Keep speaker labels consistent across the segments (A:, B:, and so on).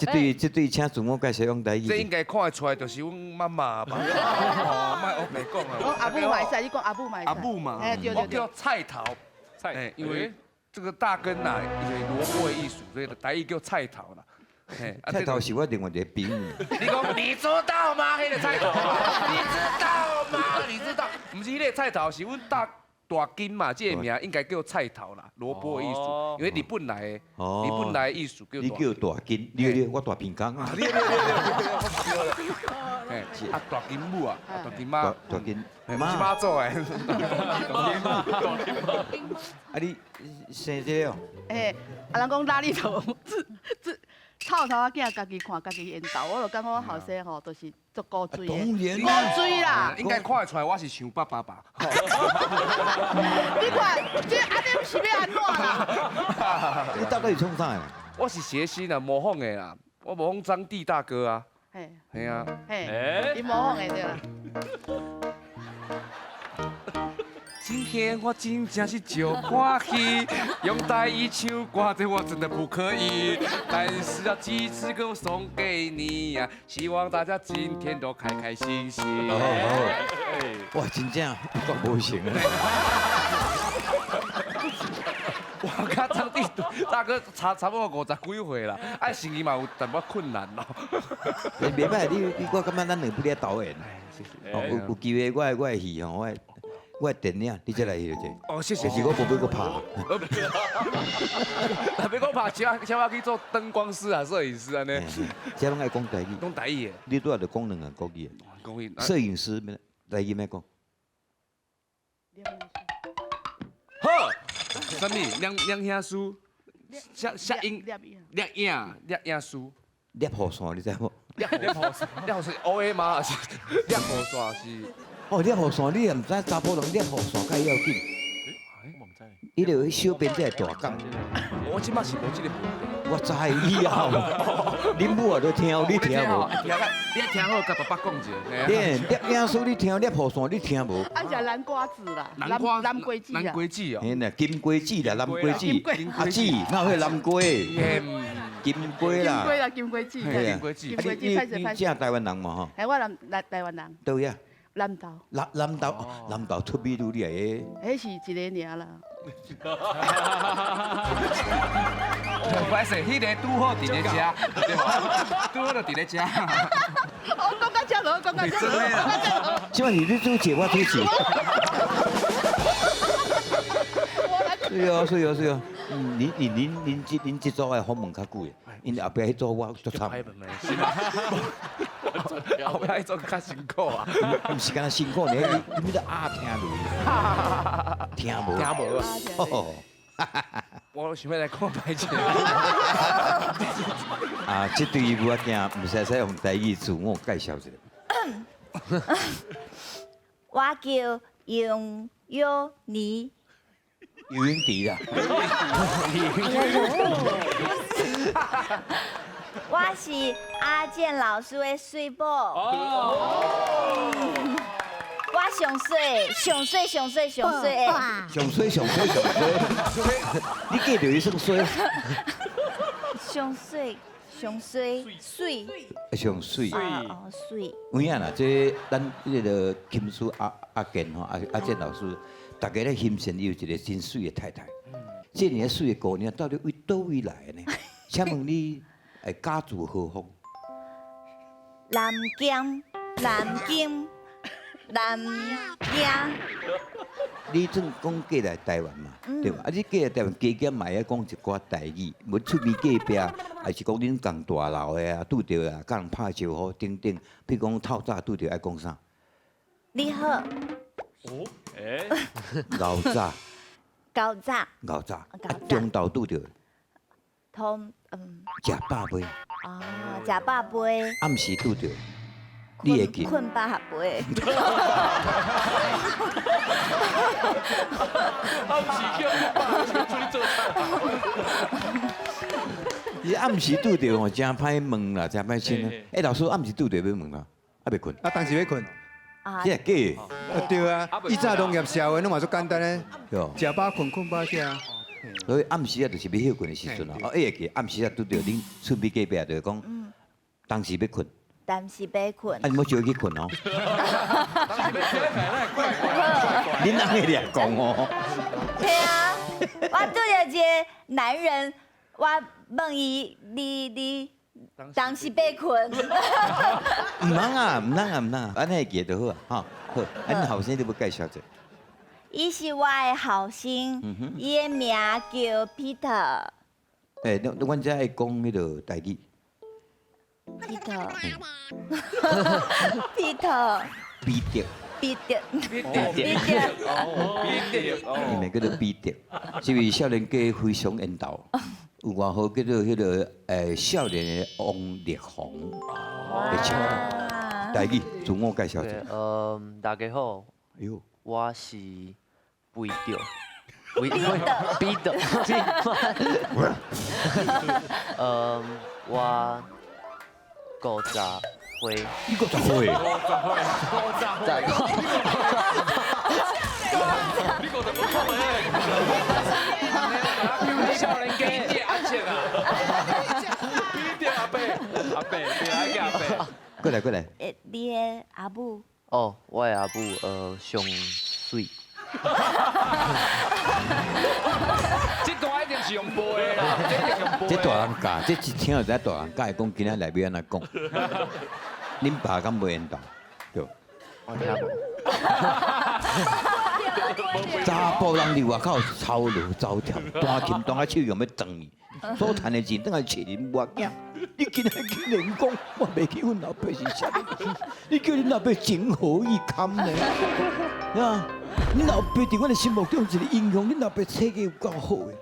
A: 这对，请祖母介绍用台语。
B: 这应该看得出来，就是阮妈妈吧？哦，莫我白讲啊。
C: 我阿母买菜，你讲阿母买菜。
B: 阿母嘛，
C: 哎，对对对
B: 我叫。菜头，因为这个大根呐，因为萝卜的艺术，所以台语叫菜头啦。
A: 菜头是我另外一个朋友。
B: 你讲你知道吗？迄个菜头，你知道吗？你知道？不是迄个菜头，是阮大根嘛，这个名应该叫菜头啦，萝卜的艺术，因为日本来的，日本来的艺术叫。
A: 你叫大根，你我大平江啊。
B: 你，啊大根母啊，大根妈，
A: 大根
B: 是妈做的。
A: 啊，你生这个哦？
C: 哎，人讲拉力头，臭头仔囝家己看家己缘投，我就感觉我后生吼，都是足古锥的。
A: 当然
C: 古锥啦！
B: 应该看得出来，我是像爸爸吧？
C: 你看，这阿弟是要安怎啦？
A: 你到底创啥的？
B: 我是谐星啊，模仿的啦，我模仿张帝大哥啊。
C: 嘿，
B: 系啊。
C: 嘿，你模仿的对啦。
B: 今天我真正是就欢喜，用台语唱歌这我真的不可以，但是要几支歌送给你呀，希望大家今天都开开心心。
A: 哇，真正我无行啊！
B: 我甲张帝大哥差不多50几岁啦，爱生意嘛有淡薄困难咯。
A: 袂歹，你我感觉咱两部咧导演，有机会我的戏吼，我的电影你再来迄个。
B: 哦，谢谢。
A: 就是我无要搁拍。
B: 那别讲拍，请我去做灯光师啊、摄影师啊呢。
A: 这拢爱讲台语。
B: 讲台语的。
A: 你拄仔就讲两个国语。
B: 国语。
A: 摄影师台语咩讲？
B: 好。什么？两兄书，摄影，摄影书，
A: 摄雨伞你知无？
B: 摄雨伞 O A 吗？是摄雨伞是。
A: 哦，摄雨伞你也唔知查甫人摄雨伞较要紧。
B: 我唔知。
A: 伊就去小编这大港。
B: 我即马是无这个。
A: 我知以后，恁母也都听，你听无？
B: 你听好，甲爸爸讲者。
A: 摄影书你听，摄雨伞你听无？
C: 啊，是南瓜子啦，
B: 南
C: 瓜子啊。
B: 南瓜子哦。
A: 嘿呐，金瓜子啦，南瓜子，啊子，哪有迄南瓜？金瓜啦。
C: 金瓜子。
B: 金瓜子。
A: 你正台湾人嘛吼？
C: 系我台湾人。
A: 倒呀？
C: 南投。
A: 南投出美女嚟
C: 迄是一个尔啦。
B: 不好意思，迄个拄好伫咧遮，对吧？拄好就伫咧遮。
C: 我讲到遮了，讲到遮了。
A: 即摆你做姐，我做姐。是哦。您这组的访问较久的，因后壁迄组我足惨。
B: 是吗？后壁迄组较辛苦啊。
A: 毋是干那辛苦，你迄个落去，听无啊。
B: 我想要来看牌子。
A: 啊，这对于我囝，唔使用台语自我介绍一下。
D: 我叫杨幼妮。
A: 游泳池啦。
D: 我是阿健老师的水宝。我上水。
A: 上水。你记着伊算水。
D: 上水。
A: 上水。
D: 水。
A: 有影啦，这咱这个琴师阿健吼，阿健老师，大家咧欣赏伊有一个真水的太太。这年水的姑娘到底为倒位来的呢？请问你家住何方？
D: 南京。
A: 你正讲过来台湾嘛，对吧？啊，你过来台湾，加减嘛要讲一寡台语，无出面隔壁，还是讲恁共大楼的啊，拄着啊，甲人拍招呼等等。譬如讲透早拄着爱讲啥？
D: 你好。
A: 熬早。中昼拄着。食饱未？
D: 食饱未？
A: 暗时拄着。你会记？
D: 困饱未？
A: 你暗时拄着吼，真歹问啦，真歹请啊。老师暗时拄着要问啦，还袂困？
E: 当时要困。
A: 这假？
E: 对啊，以早农业社会拢嘛足简单嘞，
A: 哟，
E: 食饱困，困饱食。
A: 所以暗时啊，就是要休困的时阵啊，哦，会记暗时啊，拄着恁厝边隔壁就是讲，当时要困，
D: 但是要困
A: 啊，。你莫少去困哦。恁阿个俩讲哦，
D: 对啊，我对着一个男人，我问伊，你当时要困？
A: 唔通啊，唔通啊，唔通啊，安尼记就好啊，哈，好，啊，恁后生你要介绍者，
D: 伊是我的后生，伊的名叫 Peter。
A: 诶，阮遮爱讲迄个台语，
D: Peter，
A: 彼得，
D: 彼得，
B: 必
A: 伊名叫做彼得，这位少年家非常缘投，有外号叫做迄个少年的王力宏，会唱台语，自我介绍
E: 对
A: 者，，
E: 大家好，
A: 哎呦。
E: 我是彼得，彼得，我50岁，
A: 你个十岁，
E: 在
B: 少年家一点安全啊！一点阿伯，别来个阿伯。
A: 过来过来，
D: 你的阿母，
E: 哦，我的阿母上水，
B: 这段一定是用背的啦，这一定用背的。
A: 这大人教，这一听就知大人教会讲今仔内面安怎讲。恁爸敢袂缘投，对。
E: 我听无。
A: 查甫人伫外口操劳走跳，弹琴弹啊手用要断去，所赚的钱等下找恁我囝。你今仔竟然讲我袂记阮老爸是啥物，你叫恁老爸情何以堪呢？啊，恁老爸伫阮的心目中一个英雄，恁老爸册计有够好的，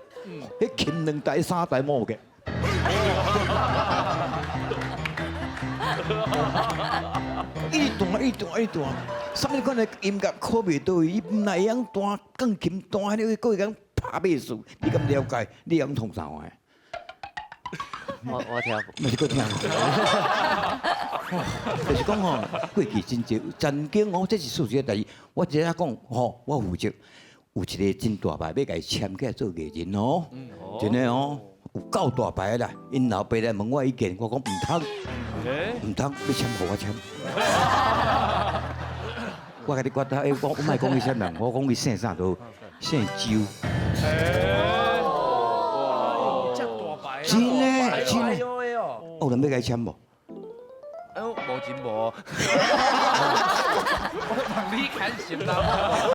A: 迄琴2台3台冇嘅。一段，什么款的音乐考袂到伊，伊唔会晓弹钢琴弹，迄个个会晓拍贝斯，你敢了解？你晓通啥话？
E: 我听无。
A: 嘛是个听，就是讲吼，过去真济，曾经哦，这是事实，但是我只下讲吼，我负责有一个真大牌要甲伊签起来做艺人哦，真的哦，有够大牌啦，因老爸来问我意见，我讲唔通。唔通，要签互我签。我甲你讲他，我莫讲伊啥人，我讲伊姓啥都姓周。真的，真的。有人要甲伊签无？
B: 哎呦，无钱无。我帮你看心啦。